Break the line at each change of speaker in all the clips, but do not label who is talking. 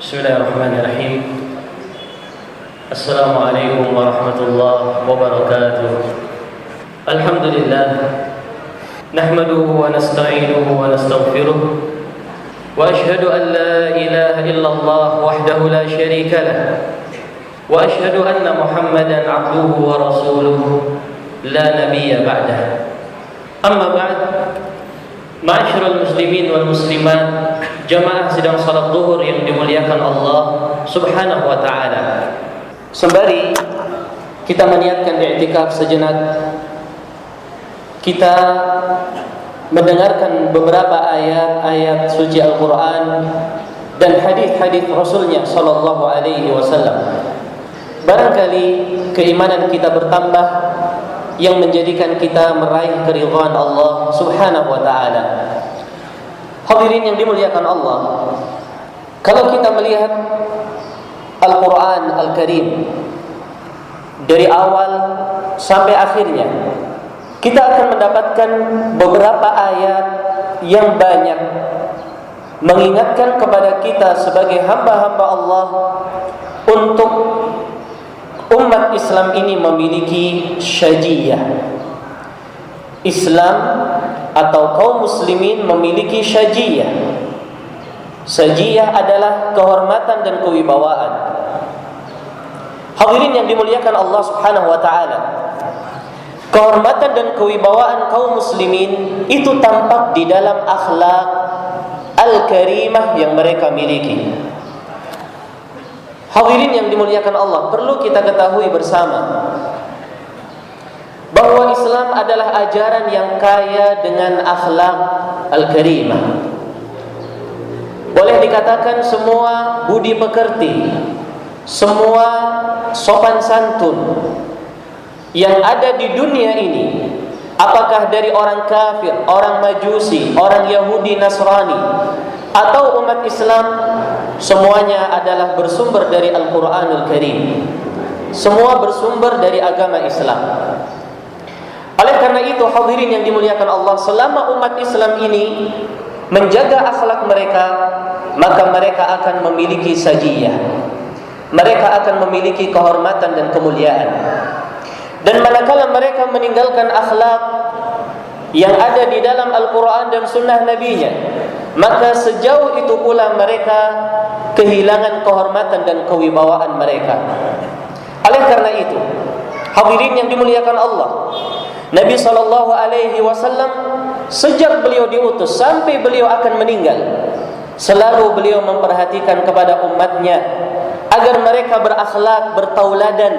Bismillahirrahmanirrahim. Assalamualaikum warahmatullahi wabarakatuh. Alhamdulillah, nahmaduhu wa nasta'inuhu wa nastaghfiruh, wa ashhadu an la ilaha illallah wahdahu la syarika lah, wa ashhadu anna Muhammadan abduhu wa rasuluhu la nabiyya ba'dah. Amma ba'd. Ma'asyiral muslimin wal muslimat, jamaah sidang salat zuhur yang dimuliakan Allah Subhanahu wa taala. Sembari kita meniatkan i'tikaf sejenak, kita mendengarkan beberapa ayat-ayat suci Al-Qur'an dan hadis-hadis Rasulnya sallallahu alaihi wasallam. Barangkali keimanan kita bertambah yang menjadikan kita meraih keridhaan Allah Subhanahu wa taala. Hadirin yang dimuliakan Allah, kalau kita melihat Al-Qur'an Al-Karim dari awal sampai akhirnya, kita akan mendapatkan beberapa ayat yang banyak mengingatkan kepada kita sebagai hamba-hamba Allah untuk umat Islam ini memiliki syajiyah. Islam atau kaum muslimin memiliki syajiyah. Syajiyah adalah kehormatan dan kewibawaan. Hadirin yang dimuliakan Allah Subhanahu wa taala, kehormatan dan kewibawaan kaum muslimin itu tampak di dalam akhlak al-karimah yang mereka miliki. Hadirin yang dimuliakan Allah, perlu kita ketahui bersama bahwa Islam adalah ajaran yang kaya dengan akhlak al-karimah. Boleh dikatakan semua budi pekerti, semua sopan santun yang ada di dunia ini, apakah dari orang kafir, orang majusi, orang Yahudi, Nasrani, atau umat Islam, semuanya adalah bersumber dari Al-Quranul Karim. Semua bersumber dari agama Islam. Oleh karena itu, hadirin yang dimuliakan Allah, selama umat Islam ini menjaga akhlak mereka, maka mereka akan memiliki sajiyah. Mereka akan memiliki kehormatan dan kemuliaan. Dan manakala mereka meninggalkan akhlak yang ada di dalam Al-Quran dan Sunnah Nabi-Nya, maka sejauh itu pula mereka kehilangan kehormatan dan kewibawaan mereka. Oleh karena itu, hadirin yang dimuliakan Allah, Nabi SAW sejak beliau diutus sampai beliau akan meninggal, selalu beliau memperhatikan kepada umatnya agar mereka berakhlak, bertauladan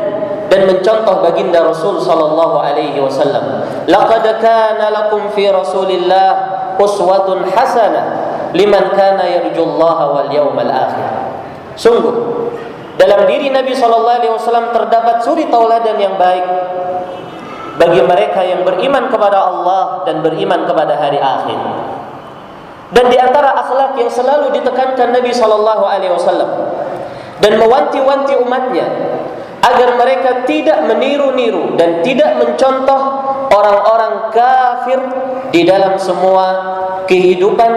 dan mencontoh baginda Rasul sallallahu alaihi wasallam. Laqad kana lakum fi Rasulillah uswatun hasanah liman kana yarjullaha wal yawmal akhir. Sungguh dalam diri Nabi sallallahu alaihi wasallam terdapat suri tauladan yang baik bagi mereka yang beriman kepada Allah dan beriman kepada hari akhir. Dan di antara akhlak yang selalu ditekankan Nabi sallallahu alaihi wasallam dan mewanti-wanti umatnya agar mereka tidak meniru-niru dan tidak mencontoh orang-orang kafir di dalam semua kehidupan,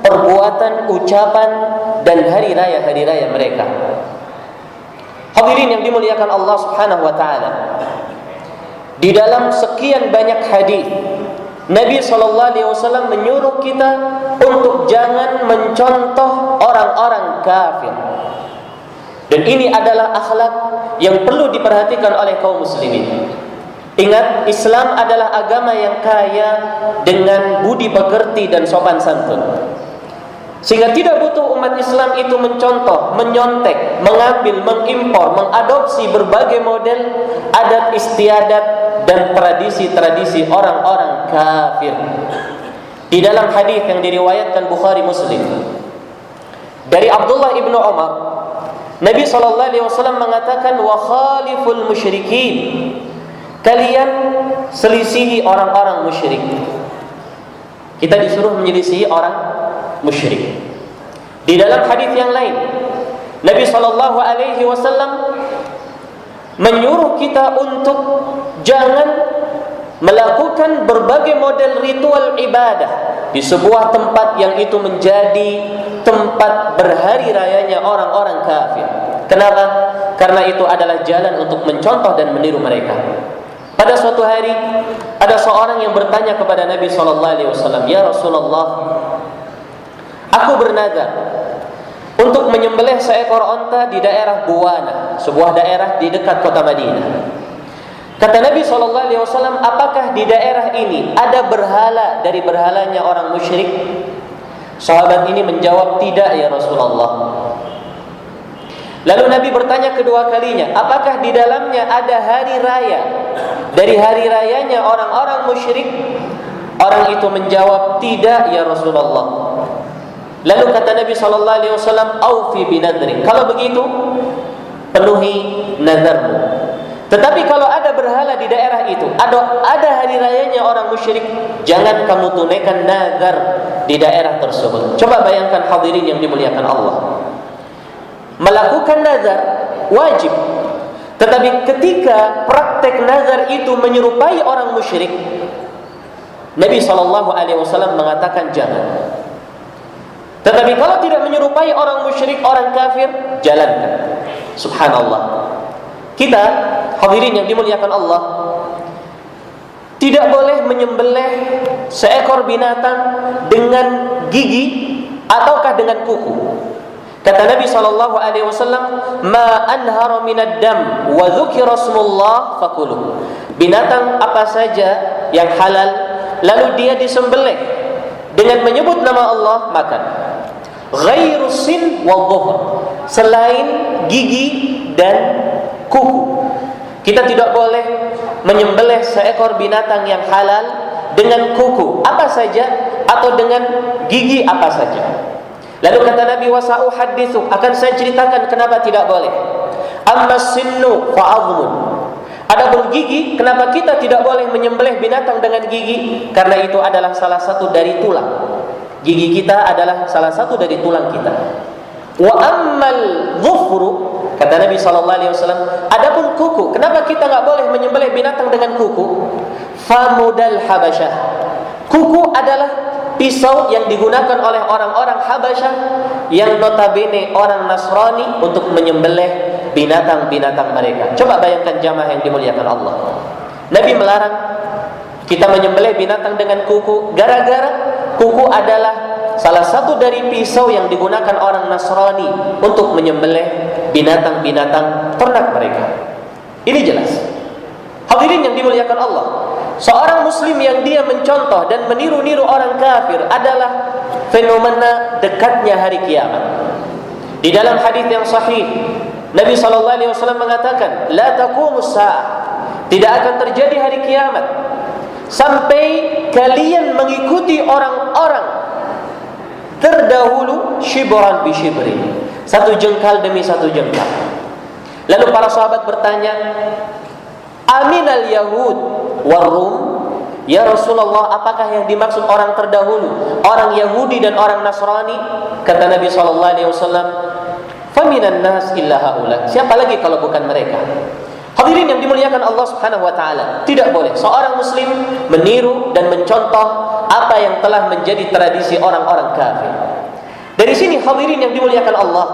perbuatan, ucapan dan hari raya mereka. Hadirin yang dimuliakan Allah Subhanahu wa taala, di dalam sekian banyak hadis Nabi sallallahu alaihi wasallam menyuruh kita untuk jangan mencontoh orang-orang kafir. Dan ini adalah akhlak yang perlu diperhatikan oleh kaum muslimin. Ingat, Islam adalah agama yang kaya dengan budi pekerti dan sopan santun. Sehingga tidak butuh umat Islam itu mencontoh, menyontek, mengambil, mengimpor, mengadopsi berbagai model adat istiadat dan tradisi-tradisi orang-orang kafir. Di dalam hadis yang diriwayatkan Bukhari Muslim dari Abdullah ibnu Umar, Nabi SAW mengatakan, wa khaliful musyrikin, kalian selisihi orang-orang musyrik. Kita disuruh menyelisihi orang musyrik. Di dalam hadis yang lain, Nabi SAW menyuruh kita untuk jangan melakukan berbagai model ritual ibadah di sebuah tempat yang itu menjadi tempat berhari rayanya orang-orang kafir. Kenapa? Karena itu adalah jalan untuk mencontoh dan meniru mereka. Pada suatu hari ada seorang yang bertanya kepada Nabi SAW, "Ya Rasulullah, aku bernazar untuk menyembelih seekor onta di daerah Buwana, sebuah daerah di dekat kota Madinah." Kata Nabi SAW, "Apakah di daerah ini ada berhala dari berhalanya orang musyrik?" Sahabat ini menjawab, "Tidak ya Rasulullah." Lalu Nabi bertanya kedua kalinya, "Apakah di dalamnya ada hari raya dari hari rayanya orang-orang musyrik?" Orang itu menjawab, "Tidak ya Rasulullah." Lalu kata Nabi SAW, "Aufi binadri." Kalau begitu, penuhi nazarmu. Tetapi kalau ada berhala di daerah itu, ada hari rayanya orang musyrik, jangan kamu tunaikan nazar di daerah tersebut. Coba bayangkan hadirin yang dimuliakan Allah. Melakukan nazar wajib. Tetapi ketika praktek nazar itu menyerupai orang musyrik, Nabi SAW mengatakan jangan. Tetapi kalau tidak menyerupai orang musyrik, orang kafir, jalankan. Subhanallah. Kita, hadirin yang dimuliakan Allah, tidak boleh menyembelih seekor binatang dengan gigi ataukah dengan kuku. Kata Nabi SAW, "Ma anhara minad dam wa dzukira ismullah fakuluh." Binatang apa saja yang halal lalu dia disembelih dengan menyebut nama Allah, makan. Ghairu sin wal dhuhr, selain gigi dan kuku. Kita tidak boleh menyembelih seekor binatang yang halal dengan kuku apa saja atau dengan gigi apa saja. Lalu kata Nabi, "Wasa'u hadithu," akan saya ceritakan kenapa tidak boleh. "Amma sinnu fa'adhmun." Adapun gigi, kenapa kita tidak boleh menyembelih binatang dengan gigi? Karena itu adalah salah satu dari tulang. Gigi kita adalah salah satu dari tulang kita. Wa ammal dhufru, kata Nabi SAW, adapun kuku, kenapa kita nggak boleh menyembelih binatang dengan kuku? Famudal Habasyah. Kuku adalah pisau yang digunakan oleh orang-orang Habasyah yang notabene orang Nasrani untuk menyembelih binatang-binatang mereka. Coba bayangkan jamaah yang dimuliakan Allah. Nabi melarang kita menyembelih binatang dengan kuku gara-gara kuku adalah salah satu dari pisau yang digunakan orang Nasrani untuk menyembelih binatang-binatang ternak mereka. Ini jelas. Hadirin yang dimuliakan Allah, seorang muslim yang dia mencontoh dan meniru-niru orang kafir adalah fenomena dekatnya hari kiamat. Di dalam hadis yang sahih, Nabi SAW mengatakan, "La taqumus sa'ah." Tidak akan terjadi hari kiamat sampai kalian mengikuti orang-orang terdahulu shibran bi shibrin, satu jengkal demi satu jengkal. Lalu para sahabat bertanya, "Aminal Yahud war Rum?" Ya Rasulullah, apakah yang dimaksud orang terdahulu, orang Yahudi dan orang Nasrani? Kata Nabi SAW, "Faminan nas illa haula." Siapa lagi kalau bukan mereka? Hadirin yang dimuliakan Allah Subhanahu wa taala, tidak boleh seorang muslim meniru dan mencontoh apa yang telah menjadi tradisi orang-orang kafir. Dari sini hadirin yang dimuliakan Allah,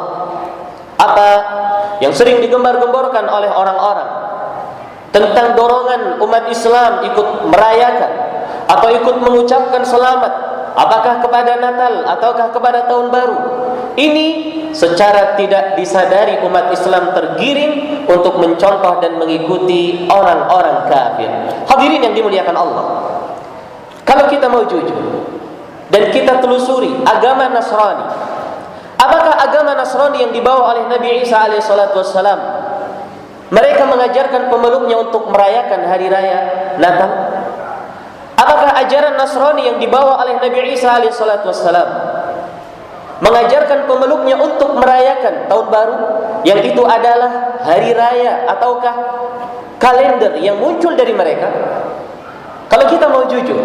apa yang sering digembar-gemborkan oleh orang-orang tentang dorongan umat Islam ikut merayakan atau ikut mengucapkan selamat, apakah kepada Natal ataukah kepada Tahun Baru, ini secara tidak disadari umat Islam tergiring untuk mencontoh dan mengikuti orang-orang kafir. Hadirin yang dimuliakan Allah, kalau kita mau jujur dan kita telusuri agama Nasrani, apakah agama Nasrani yang dibawa oleh Nabi Isa alaihissalam, mereka mengajarkan pemeluknya untuk merayakan hari raya Natal? Apakah ajaran Nasrani yang dibawa oleh Nabi Isa alaihissalam mengajarkan pemeluknya untuk merayakan Tahun Baru, yang itu adalah hari raya ataukah kalender yang muncul dari mereka? Kalau kita mau jujur,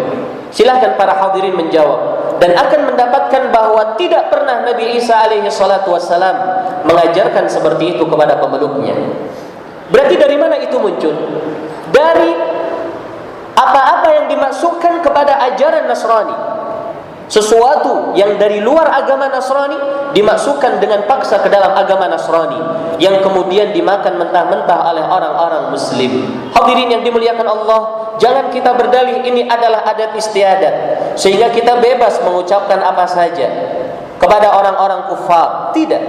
silahkan para hadirin menjawab, dan akan mendapatkan bahwa tidak pernah Nabi Isa alaihissalam mengajarkan seperti itu kepada pemeluknya. Berarti dari mana itu muncul? Dari apa-apa yang dimasukkan kepada ajaran Nasrani. sesuatu yang dari luar agama Nasrani dimasukkan dengan paksa ke dalam agama Nasrani, yang kemudian dimakan mentah-mentah oleh orang-orang Muslim. Hadirin yang dimuliakan Allah, jangan kita berdalih ini adalah adat istiadat sehingga kita bebas mengucapkan apa saja kepada orang-orang kufar. Tidak.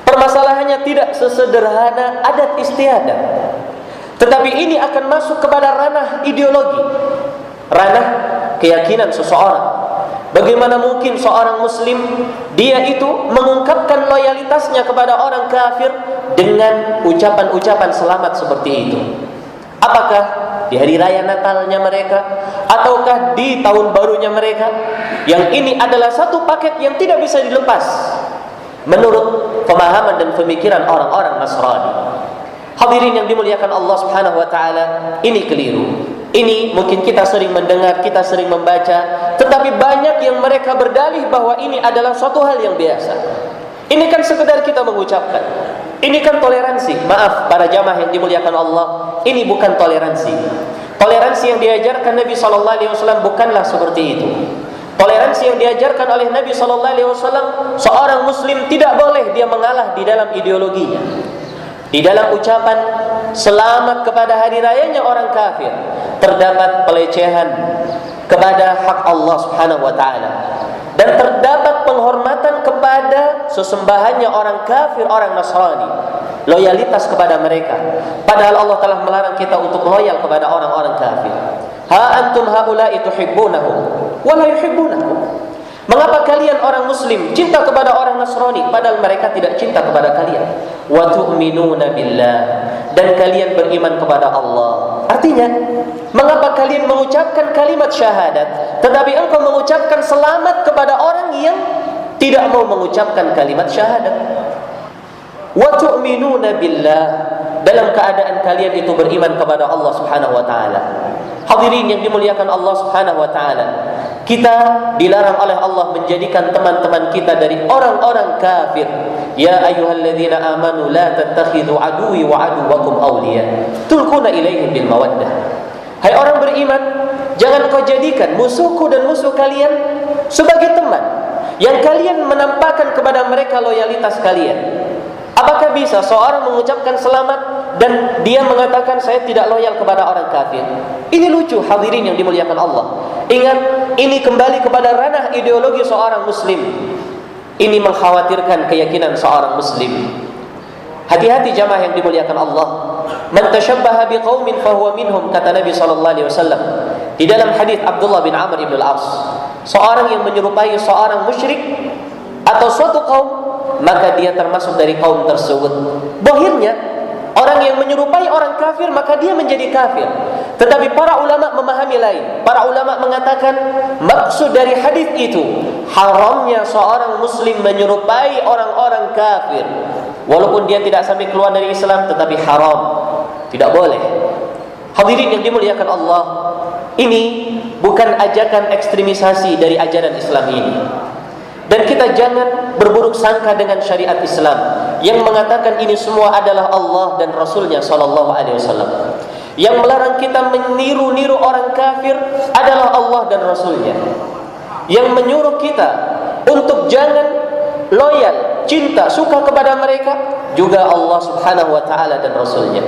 Permasalahannya tidak sesederhana adat istiadat, tetapi ini akan masuk kepada ranah ideologi, ranah keyakinan seseorang. Bagaimana mungkin seorang muslim dia itu mengungkapkan loyalitasnya kepada orang kafir dengan ucapan-ucapan selamat seperti itu? Apakah di hari raya Natalnya mereka, ataukah di tahun barunya mereka? Yang ini adalah satu paket yang tidak bisa dilepas menurut pemahaman dan pemikiran orang-orang Nasrani. Hadirin yang dimuliakan Allah Subhanahu wa taala, ini keliru. Ini mungkin kita sering mendengar, kita sering membaca, tetapi banyak yang mereka berdalih bahwa ini adalah suatu hal yang biasa. Ini kan sekedar kita mengucapkan. Ini kan toleransi. Maaf para jamaah yang dimuliakan Allah, ini bukan toleransi. Toleransi yang diajarkan Nabi sallallahu alaihi wasallam bukanlah seperti itu. Toleransi yang diajarkan oleh Nabi sallallahu alaihi wasallam, seorang muslim tidak boleh dia mengalah di dalam ideologinya. Di dalam ucapan selamat kepada hari rayanya orang kafir terdapat pelecehan kepada hak Allah Subhanahu wa taala, dan terdapat penghormatan kepada sesembahannya orang kafir, orang Nasrani, loyalitas kepada mereka, padahal Allah telah melarang kita untuk loyal kepada orang-orang kafir. Ha antum haula'i tuhibbunahum wa la yuhibbunakum. Mengapa kalian orang muslim cinta kepada orang Nasrani padahal mereka tidak cinta kepada kalian? Wa tu'minuna billah, dan kalian beriman kepada Allah. Artinya, mengapa kalian mengucapkan kalimat syahadat tetapi engkau mengucapkan selamat kepada orang yang tidak mau mengucapkan kalimat syahadat? Wa tu'minuna billah, dalam keadaan kalian itu beriman kepada Allah Subhanahu wa taala. Hadirin yang dimuliakan Allah Subhanahu wa taala, kita dilarang oleh Allah menjadikan teman-teman kita dari orang-orang kafir. Ya ayyuhalladzina amanu la tattakhidhu aduwwi wa aduwwakum awliya tulquna ilaihim bil mawaddah. Hai orang beriman, jangan kau jadikan musuhku dan musuh kalian sebagai teman yang kalian menampakkan kepada mereka loyalitas kalian. Apakah bisa seorang mengucapkan selamat dan dia mengatakan saya tidak loyal kepada orang kafir? Ini lucu hadirin yang dimuliakan Allah. Ingat, ini kembali kepada ranah ideologi seorang muslim. Ini mengkhawatirkan keyakinan seorang muslim. Hati-hati jamaah yang dimuliakan Allah. Man tashabbaha biqaumin fahuwa minhum, kata Nabi sallallahu alaihi wasallam di dalam hadis Abdullah bin Amr bin Al-As. Seorang yang menyerupai seorang musyrik atau suatu kaum, maka dia termasuk dari kaum tersebut. Bohirnya, orang yang menyerupai orang kafir maka dia menjadi kafir. Tetapi para ulama memahami lain. Para ulama mengatakan maksud dari hadis itu haramnya seorang muslim menyerupai orang-orang kafir. Walaupun dia tidak sampai keluar dari Islam, tetapi haram, tidak boleh. Hadirin yang dimuliakan Allah, ini bukan ajakan ekstremisasi dari ajaran Islam ini. Dan kita jangan berburuk sangka dengan syariat Islam yang mengatakan ini semua adalah Allah dan Rasulnya sallallahu alaihi wasallam. Yang melarang kita meniru-niru orang kafir adalah Allah dan Rasulnya. Yang menyuruh kita untuk jangan loyal, cinta, suka kepada mereka juga Allah Subhanahu wa taala dan Rasulnya.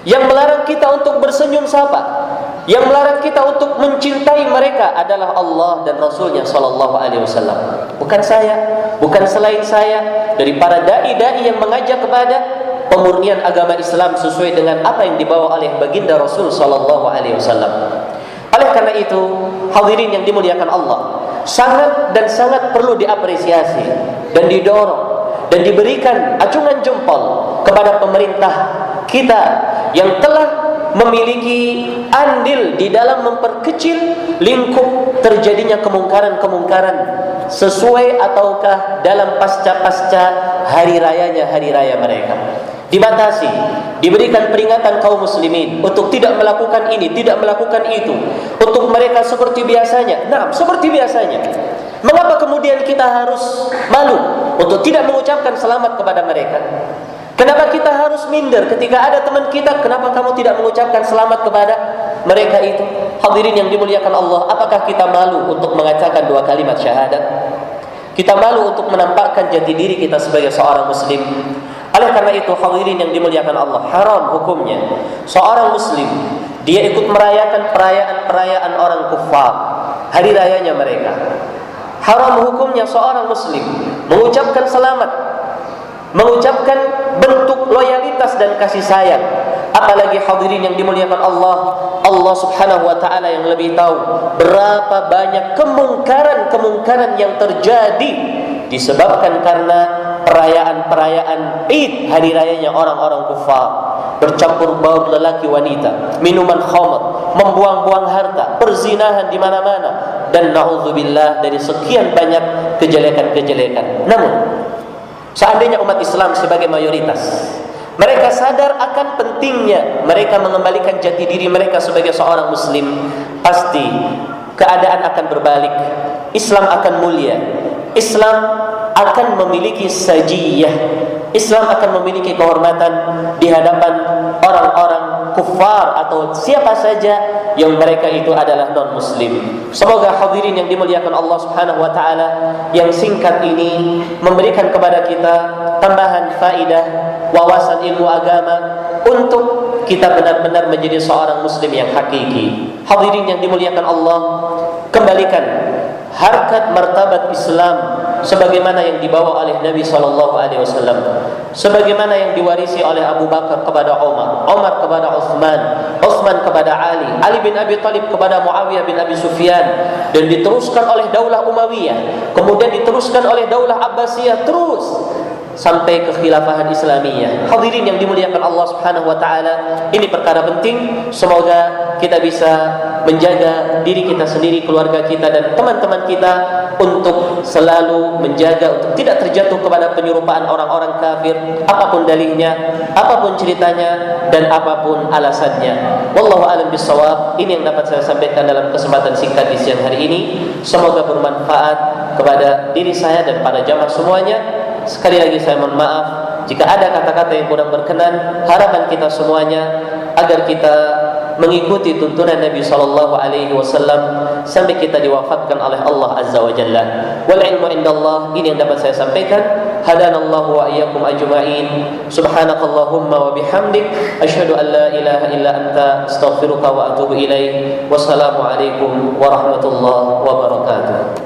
Yang melarang kita untuk bersenyum sapa, yang melarang kita untuk mencintai mereka adalah Allah dan Rasulnya sallallahu alaihi wasallam. Bukan saya, bukan selain saya, dari para dai-dai yang mengajak kepada pemurnian agama Islam sesuai dengan apa yang dibawa oleh baginda Rasul sallallahu alaihi wasallam. Oleh karena itu, hadirin yang dimuliakan Allah, sangat dan sangat perlu diapresiasi dan didorong dan diberikan acungan jempol kepada pemerintah kita yang telah memiliki andil di dalam memperkecil lingkup terjadinya kemungkaran-kemungkaran sesuai ataukah dalam pasca-pasca hari raya mereka. Dibatasi, diberikan peringatan kaum muslimin untuk tidak melakukan ini, tidak melakukan itu. Untuk mereka seperti biasanya. Nah, seperti biasanya. Mengapa kemudian kita harus malu untuk tidak mengucapkan selamat kepada mereka? Kenapa kita harus minder ketika ada teman kita, kenapa kamu tidak mengucapkan selamat kepada mereka itu? Hadirin yang dimuliakan Allah, apakah kita malu untuk mengatakan dua kalimat syahadat? Kita malu untuk menampakkan jati diri kita sebagai seorang muslim. Oleh karena itu, hadirin yang dimuliakan Allah, haram hukumnya seorang muslim dia ikut merayakan perayaan-perayaan orang kufar, hari rayanya mereka. Haram hukumnya seorang muslim mengucapkan selamat, mengucapkan bentuk loyalitas dan kasih sayang. Apalagi hadirin yang dimuliakan Allah, Allah Subhanahu wa taala yang lebih tahu berapa banyak kemungkaran yang terjadi disebabkan karena perayaan-perayaan Id, hari rayanya orang-orang kufar. Bercampur baur lelaki wanita, minuman khamr, membuang-buang harta, perzinahan di mana-mana, dan na'udzubillah dari sekian banyak kejelekan-kejelekan. Namun seandainya umat Islam sebagai mayoritas mereka sadar akan pentingnya mereka mengembalikan jati diri mereka sebagai seorang muslim, pasti keadaan akan berbalik. Islam akan mulia, Islam akan memiliki sajiyah, Islam akan memiliki kehormatan di hadapan orang-orang kufar atau siapa saja yang mereka itu adalah non-muslim. Semoga hadirin yang dimuliakan Allah Subhanahu wa taala, yang singkat ini memberikan kepada kita tambahan faidah wawasan ilmu agama untuk kita benar-benar menjadi seorang muslim yang hakiki. Hadirin yang dimuliakan Allah, kembalikan harkat martabat Islam sebagaimana yang dibawa oleh Nabi SAW, sebagaimana yang diwarisi oleh Abu Bakar kepada Umar, Umar kepada Uthman, Uthman kepada Ali, Ali bin Abi Thalib kepada Muawiyah bin Abi Sufyan, dan diteruskan oleh Daulah Umayyah, kemudian diteruskan oleh Daulah Abbasiyah, terus sampai ke khilafahan Islamiyah. Hadirin yang dimuliakan Allah Subhanahu wa taala, ini perkara penting. Semoga kita bisa menjaga diri kita sendiri, keluarga kita dan teman-teman kita untuk selalu menjaga untuk tidak terjatuh kepada penyerupaan orang-orang kafir, apapun dalihnya, apapun ceritanya dan apapun alasannya. Wallahu a'lam bissawab. Ini yang dapat saya sampaikan dalam kesempatan singkat di siang hari ini. Semoga bermanfaat kepada diri saya dan para jamaah semuanya. Sekali lagi saya mohon maaf jika ada kata-kata yang kurang berkenan. Harapan kita semuanya agar kita mengikuti tuntunan Nabi SAW sampai kita diwafatkan oleh Allah Azza wa Jalla. Wal ilmu indallah. Ini yang dapat saya sampaikan. Hadanallahu wa iyyakum ajma'in. Subhanakallahumma wa bihamdik, asyhadu an la ilaha illa anta, astaghfiruka wa atubu ilaik. Wassalamu alaikum warahmatullahi wabarakatuh.